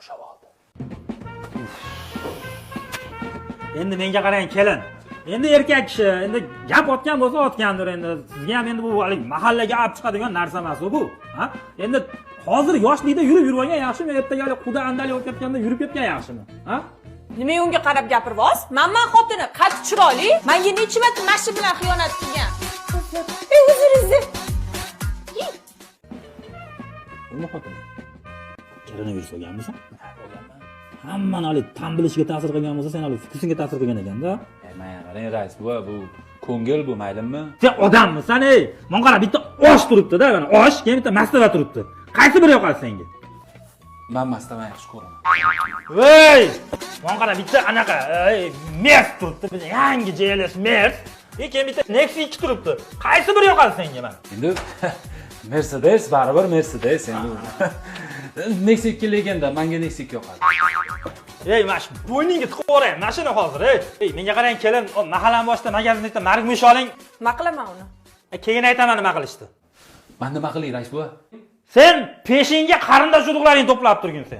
bo'shab oldi. Endi menga qarang kelin. Endi erkak kishi, endi gap otgan bo'lsa otgandir endi. Sizga ham endi bu hali mahallaga olib chiqadigan narsa emas bu. Ha? Endi hozir yoshlikda yurib olgan yaxshimi, ertaga quda andalik o'tayotganda yurib ketgan yaxshimi? Ha? Nimaga unga qarab gapirvos? Manman xotini, qad chiroyli, menga necha marta mashina bilan xiyonat qilgan. O'zingizni. Nima xotin? Koronavirus bo'lganmisan? Hammani hali tan bilishiga ta'sir qilgan bo'lsa, sen hali fukusinga ta'sir qilgan ekanda. Mana qarang rais bu ko'ngil bu maylimi? Sen odammisan ey? Men qara bitta osh turibdi-da, mana osh, keyin bitta mastava turibdi. Qaysi biri yoqadi senga? Men mastava yaxshi ko'raman. Voy! Men qara bitta anaqa, Merc turibdi, bitta yangi JLS Merc. Keyin bitta Nexia 2 turibdi. Qaysi biri yoqadi senga mana? Endi Mercedes baribir Mercedes endi. Nexia 2 legenda, menga Nexia 2 yoqadi. Ey, mana shu bo'yningga tiqib o'ray, mashina hozir, ey. Ey, menga qarang kelin, mahallam boshida magazinda margmush oling. Nima qilaman uni? Keyin aytaman nima qilishdi. Men nima qilay rais bu? Sen peshinga qarindosh urug'laring to'plab turgunsan.